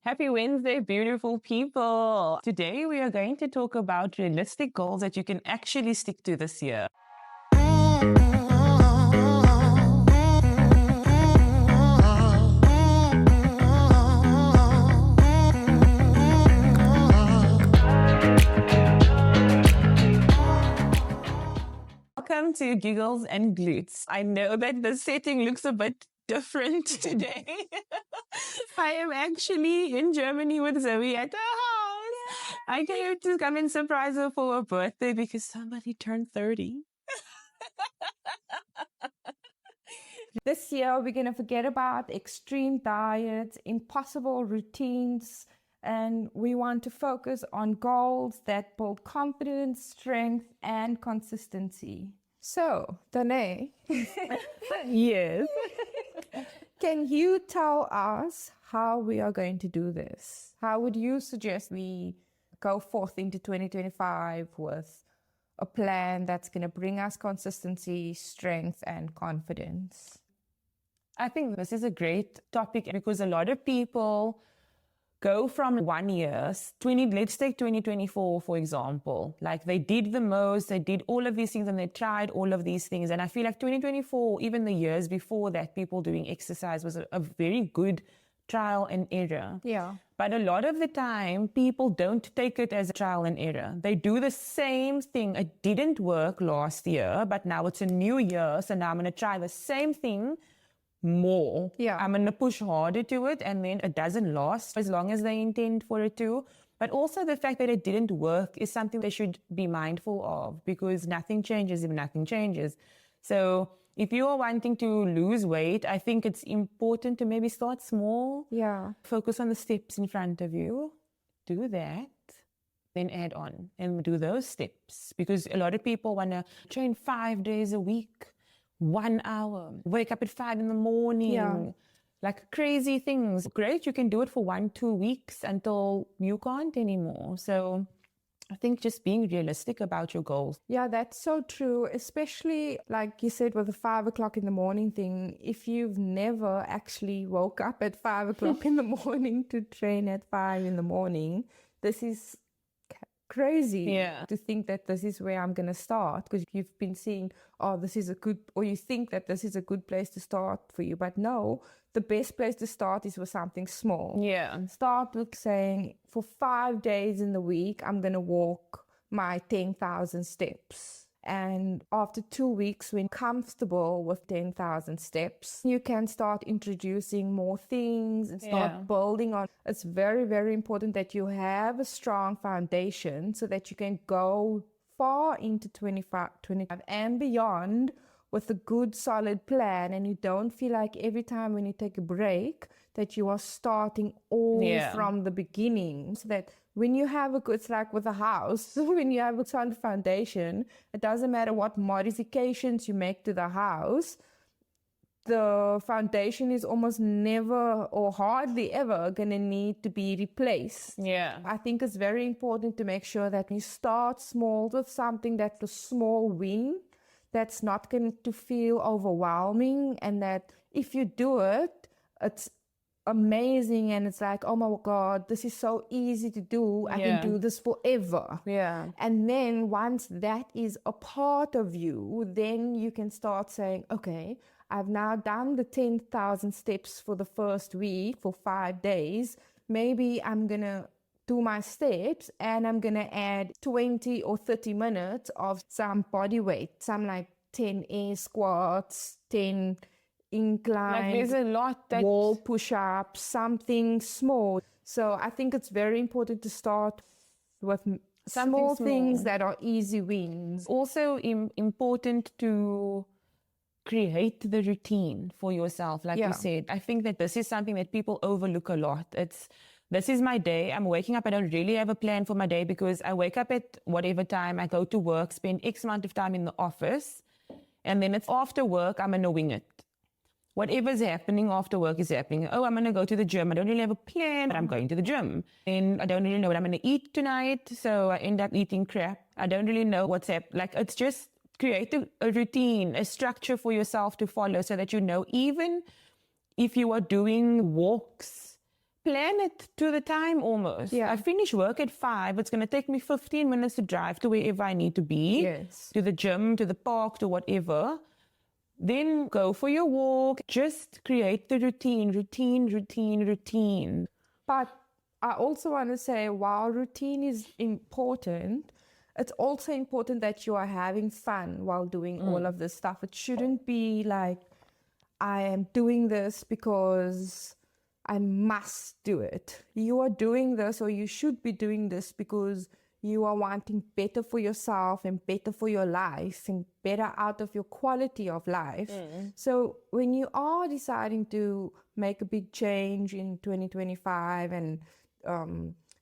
Happy Wednesday, beautiful people. Today we are going to talk about realistic goals that you can actually stick to this year. Welcome to Giggles and Glutes. I know that the setting looks a bit different today. I am actually in Germany with Zoe at the house. I came to come and surprise her for her birthday because somebody turned 30. This year, we're going to forget about extreme diets, impossible routines, and we want to focus on goals that build confidence, strength, and consistency. So, Donaé, Yes. can you tell us how we are going to do this? How would you suggest we go forth into 2025 with a plan that's going to bring us consistency, strength, and confidence? I think this is a great topic because a lot of people go from 1 year, let's take 2024, for example. Like they did the most, they did all of these things and they tried all of these things. And I feel like 2024, even the years before that, people doing exercise was a very good trial and error. Yeah. But a lot of the time, people don't take it as a trial and error. They do the same thing. It didn't work last year, but now it's a new year. So now I'm going to try the same thing more. Yeah. I'm going to push harder to it, and then it doesn't last as long as they intend for it to. But also the fact that it didn't work is something they should be mindful of, because nothing changes if nothing changes. So if you are wanting to lose weight, I think it's important to maybe start small. Yeah. Focus on the steps in front of you. Do that. Then add on and do those steps, because a lot of people want to train 5 days a week. 1 hour, wake up at 5 in the morning, like crazy things. Great, you can do it for 1-2 weeks until you can't anymore. So I think just being realistic about your goals. Yeah, that's so true. Especially like you said with the 5 o'clock in the morning thing. If you've never actually woke up at 5 o'clock in the morning to train at 5 in the morning, this is crazy to think that this is where I'm going to start, because you've been seeing, oh, this is a good, or you think that this is a good place to start for you. But no, the best place to start is with something small. Yeah. Start with saying, for 5 days in the week, I'm going to walk my 10,000 steps. And after 2 weeks, when comfortable with 10,000 steps, you can start introducing more things and start building on. It's very, very important that you have a strong foundation so that you can go far into 25 and beyond with a good, solid plan. And you don't feel like every time when you take a break that you are starting all from the beginning. So that when you have a good, it's like with a house, when you have a solid foundation, it doesn't matter what modifications you make to the house, the foundation is almost never or hardly ever going to need to be replaced. Yeah. I think it's very important to make sure that you start small with something that's a small win, that's not going to feel overwhelming, and that if you do it, it's amazing and it's like, oh my God, this is so easy to do. I can do this forever. Yeah. And then once that is a part of you, then you can start saying, okay, I've now done the 10,000 steps for the first week for 5 days. Maybe I'm going to do my steps and I'm going to add 20 or 30 minutes of some body weight, some like 10 air squats, 10 incline, Like there's a lot that wall push-ups, something small. So I think it's very important to start with small things that are easy wins. Also important to create the routine for yourself, like you said. I think that this is something that people overlook a lot. This is my day. I'm waking up. I don't really have a plan for my day because I wake up at whatever time. I go to work, spend X amount of time in the office, and then it's after work, I'm going to wing it. Whatever's happening after work is happening. Oh, I'm going to go to the gym. I don't really have a plan, but I'm going to the gym. And I don't really know what I'm going to eat tonight, so I end up eating crap. I don't really know what's happening. Like, it's just create a routine, a structure for yourself to follow so that you know even If you are doing walks, plan it to the time almost. Yeah. I finish work at 5. It's going to take me 15 minutes to drive to wherever I need to be. Yes. To the gym, to the park, to whatever. Then go for your walk. Just create the routine. But I also want to say, while routine is important, it's also important that you are having fun while doing all of this stuff. It shouldn't be like, I am doing this because I must do it. You are doing this, or you should be doing this, because you are wanting better for yourself and better for your life and better out of your quality of life. So when you are deciding to make a big change in 2025 and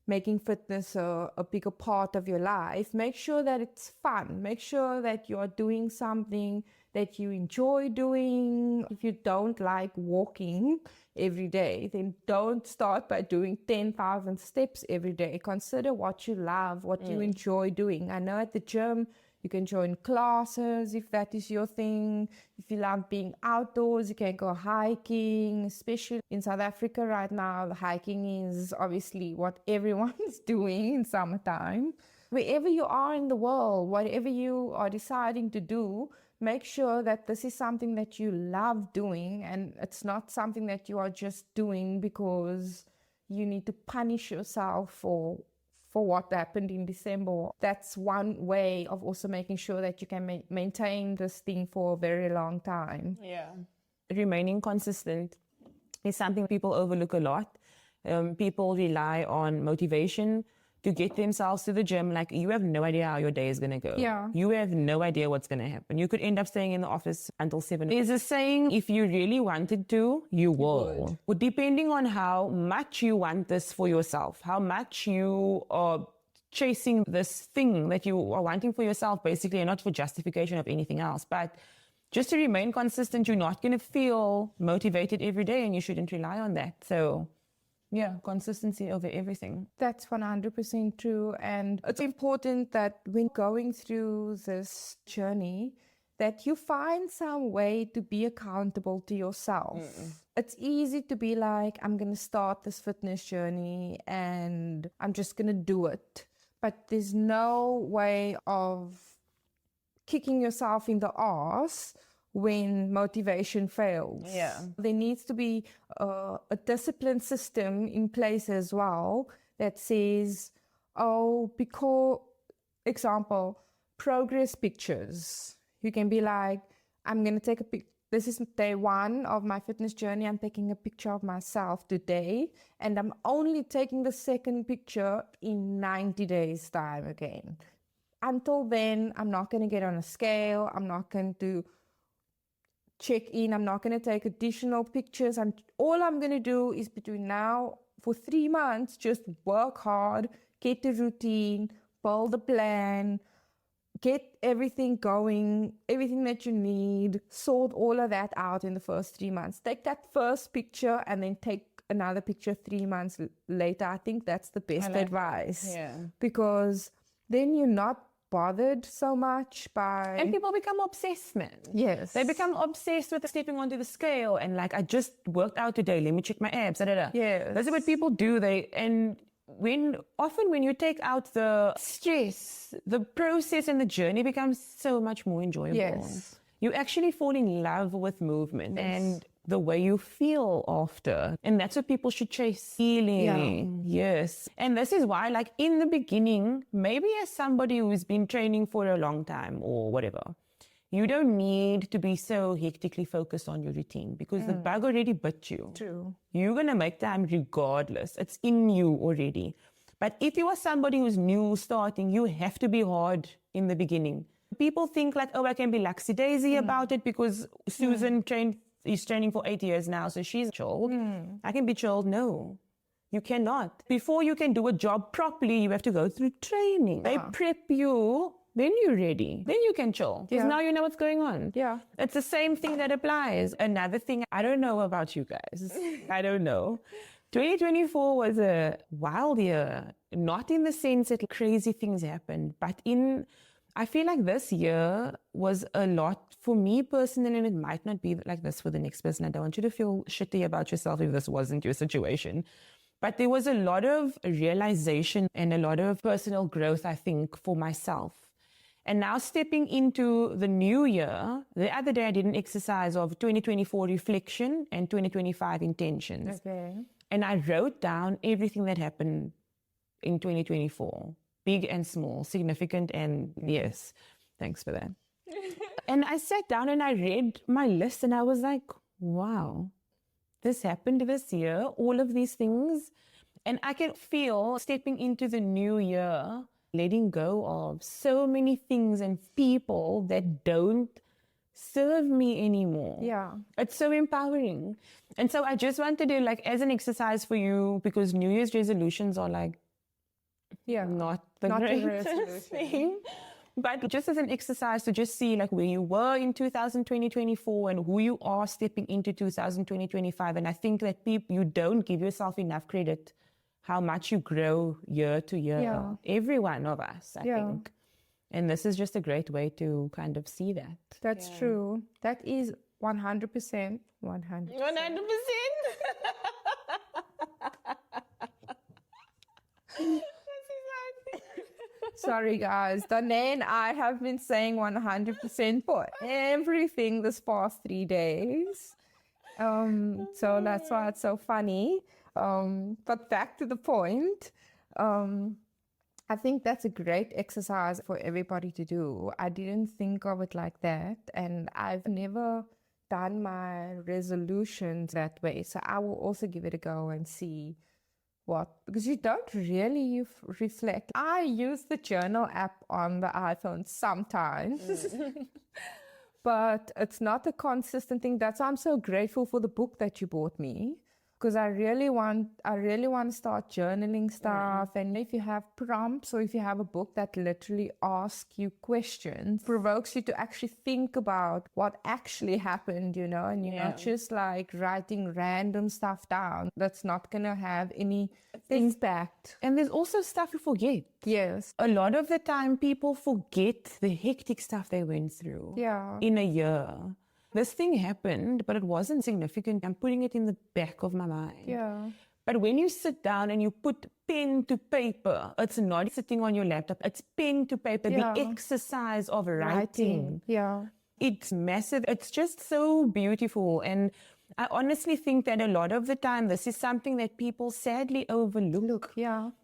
making fitness a bigger part of your life, make sure that it's fun. Make sure that you are doing something that you enjoy doing. If you don't like walking every day, then don't start by doing 10,000 steps every day. Consider what you love, what you enjoy doing. I know at the gym, you can join classes if that is your thing. If you love being outdoors, you can go hiking, especially in South Africa right now. Hiking is obviously what everyone's doing in summertime. Wherever you are in the world, whatever you are deciding to do, make sure that this is something that you love doing, and it's not something that you are just doing because you need to punish yourself for what happened in December. That's one way of also making sure that you can maintain this thing for a very long time. Yeah. Remaining consistent is something people overlook a lot. People rely on motivation to get themselves to the gym. Like, you have no idea how your day is going to go. Yeah. You have no idea what's going to happen. You could end up staying in the office until 7. There's a saying, if you really wanted to, you will. Well, depending on how much you want this for yourself, how much you are chasing this thing that you are wanting for yourself, basically, and not for justification of anything else. But just to remain consistent, you're not going to feel motivated every day, and you shouldn't rely on that. So yeah, consistency over everything. That's 100% true. And it's important that when going through this journey, that you find some way to be accountable to yourself. It's easy to be like, I'm going to start this fitness journey and I'm just going to do it. But there's no way of kicking yourself in the arse when motivation fails. Yeah. There needs to be a discipline system in place as well that says, example, progress pictures. You can be like, I'm going to take a pic. This is day 1 of my fitness journey. I'm taking a picture of myself today, and I'm only taking the second picture in 90 days time again. Until then, I'm not going to get on a scale. I'm not going to check in. I'm not going to take additional pictures. All I'm going to do is between now for 3 months, just work hard, get the routine, build a plan, get everything going, everything that you need, sort all of that out in the first 3 months. Take that first picture and then take another picture 3 months later. I think that's the best advice. Yeah. Because then you're not bothered so much by... And people become obsessed, man. Yes. They become obsessed with stepping onto the scale and like, I just worked out today, let me check my abs. Yes. That's what people do. Often when you take out the stress, the process and the journey becomes so much more enjoyable. Yes. You actually fall in love with movement and the way you feel after. And that's what people should chase. Feeling. Yeah. Yes. And this is why, like, in the beginning, maybe as somebody who's been training for a long time or whatever, you don't need to be so hectically focused on your routine because the bug already bit you. True. You're going to make time regardless. It's in you already. But if you are somebody who's new starting, you have to be hard in the beginning. People think like, I can be laxy-daisy about it because Susan is training for 8 years now, so she's chilled. I can be chilled. No, you cannot. Before you can do a job properly, you have to go through training. They prep you, then you're ready. Then you can chill because now you know what's going on. Yeah. It's the same thing that applies. Another thing, I don't know about you guys. I don't know. 2024 was a wild year, not in the sense that crazy things happened, but in I feel like this year was a lot for me personally, and it might not be like this for the next person. I don't want you to feel shitty about yourself if this wasn't your situation. But there was a lot of realization and a lot of personal growth, I think, for myself. And now stepping into the new year, the other day I did an exercise of 2024 reflection and 2025 intentions. Okay. And I wrote down everything that happened in 2024. Big and small, significant and yes. Thanks for that. And I sat down and I read my list and I was like, wow, this happened this year, all of these things. And I can feel stepping into the new year, letting go of so many things and people that don't serve me anymore. Yeah. It's so empowering. And so I just wanted to, like, as an exercise for you, because New Year's resolutions are like, not the greatest thing, but just as an exercise to just see like where you were in 2024 and who you are stepping into 2025. And I think that you don't give yourself enough credit how much you grow year to year. Every one of us, I think. And this is just a great way to kind of see that. That's true. That is 100%. 100%. Sorry, guys. Donaé and I have been saying 100% for everything this past 3 days. So that's why it's so funny. But back to the point, I think that's a great exercise for everybody to do. I didn't think of it like that. And I've never done my resolutions that way. So I will also give it a go and see because you don't really reflect. I use the journal app on the iPhone sometimes, but it's not a consistent thing. That's why I'm so grateful for the book that you bought me, because I really want to start journaling stuff. And if you have prompts or if you have a book that literally asks you questions, provokes you to actually think about what actually happened, and you're not just like writing random stuff down that's not going to have any impact. And there's also stuff you forget. Yes. A lot of the time people forget the hectic stuff they went through in a year. This thing happened, but it wasn't significant. I'm putting it in the back of my mind. Yeah. But when you sit down and you put pen to paper, it's not sitting on your laptop. It's pen to paper. The exercise of writing. Yeah. It's massive. It's just so beautiful. And I honestly think that a lot of the time, this is something that people sadly overlook.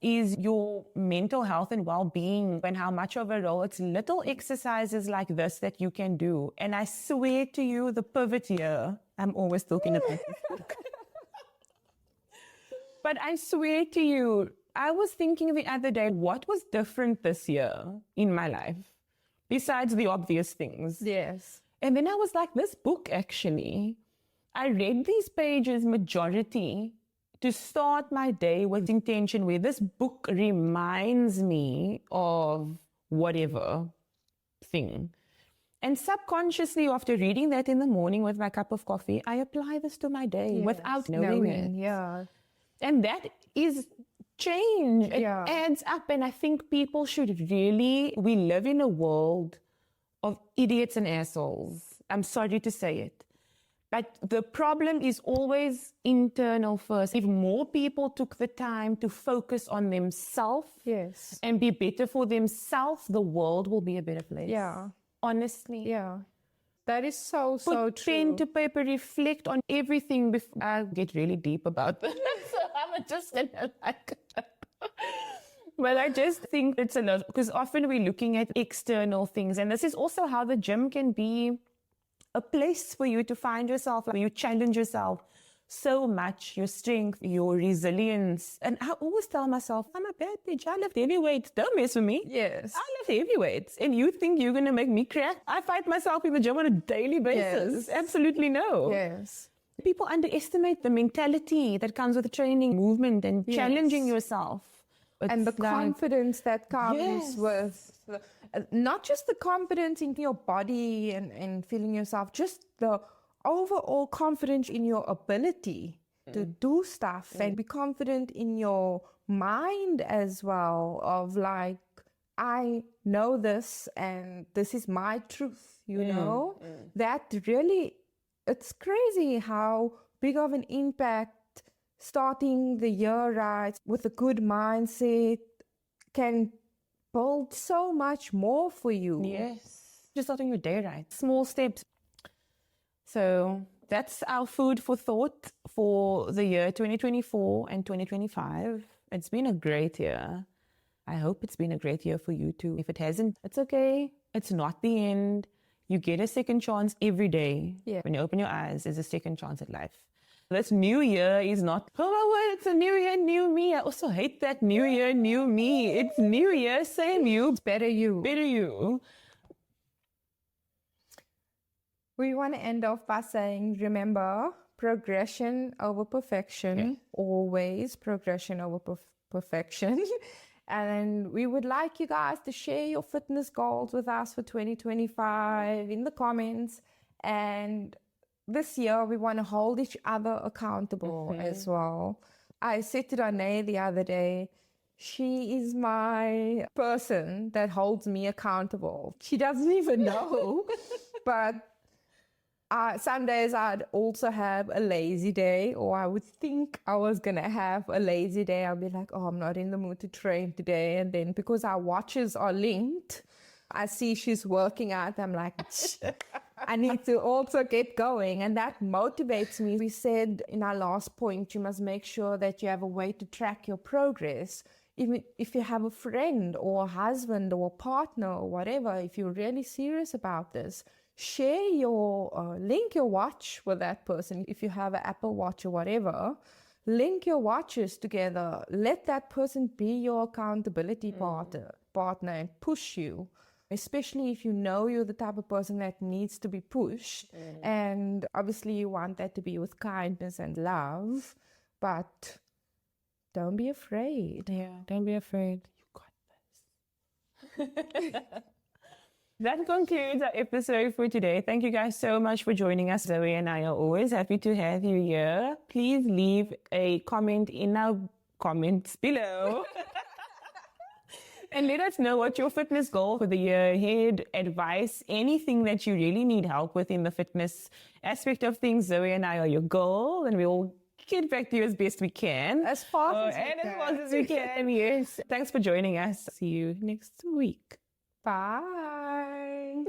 Is your mental health and well-being and how much of a role. It's little exercises like this that you can do. And I swear to you, the pivot here, I'm always talking about this book. But I swear to you, I was thinking the other day, what was different this year in my life? Besides the obvious things. Yes. And then I was like, this book actually, I read these pages majority to start my day with intention, where this book reminds me of whatever thing. And subconsciously, after reading that in the morning with my cup of coffee, I apply this to my day without knowing it. Yeah. And that is change. It adds up. And I think people should we live in a world of idiots and assholes. I'm sorry to say it. But the problem is always internal first. If more people took the time to focus on themselves and be better for themselves, the world will be a better place. Yeah. Honestly. Yeah. That is so true. Put pen to paper, reflect on everything before I get really deep about this. So I'm just Well, I just think it's a lot, because often we're looking at external things. And this is also how the gym can be a place for you to find yourself, where you challenge yourself so much, your strength, your resilience. And I always tell myself, I'm a bad bitch. I lift heavy weights. Don't mess with me. Yes. I lift heavy weights. And you think you're going to make me crack? I fight myself in the gym on a daily basis. Absolutely no. Yes. People underestimate the mentality that comes with training, movement, and challenging yourself. And the confidence that comes with not just the confidence in your body and feeling yourself, just the overall confidence in your ability to do stuff and be confident in your mind as well, of like I know this and this is my truth, you know, that really, it's crazy how big of an impact starting the year right with a good mindset can build so much more for you. Yes. Just starting your day right. Small steps. So that's our food for thought for the year 2024 and 2025. It's been a great year. I hope it's been a great year for you too. If it hasn't, it's okay. It's not the end. You get a second chance every day. Yeah. When you open your eyes, there's a second chance at life. This new year is not, oh my word, it's a new year, new me. I also hate that new year, new me. It's new year, same you. It's better you. Better you. We want to end off by saying, remember, progression over perfection. Yeah. Always progression over perfection. And we would like you guys to share your fitness goals with us for 2025 in the comments. And this year, we want to hold each other accountable as well. I said to Donaé the other day, she is my person that holds me accountable. She doesn't even know, but some days I'd also have a lazy day, or I would think I was going to have a lazy day. I'll be like, oh, I'm not in the mood to train today. And then because our watches are linked, I see she's working out. I'm like, I need to also get going. And that motivates me. We said in our last point, you must make sure that you have a way to track your progress. Even if you have a friend or a husband or a partner or whatever, if you're really serious about this, share your, link your watch with that person. If you have an Apple Watch or whatever, link your watches together. Let that person be your accountability partner and push you, especially if you know you're the type of person that needs to be pushed. And obviously you want that to be with kindness and love, but don't be afraid. Yeah, don't be afraid. You got this. That concludes our episode for today. Thank you guys so much for joining us. Zoe and I are always happy to have you here. Please leave a comment in our comments below. And let us know what your fitness goal for the year ahead, advice, anything that you really need help with in the fitness aspect of things. Zoe and I are your goal, and we'll get back to you as best we can. As fast as we can, yes. Thanks for joining us. See you next week. Bye.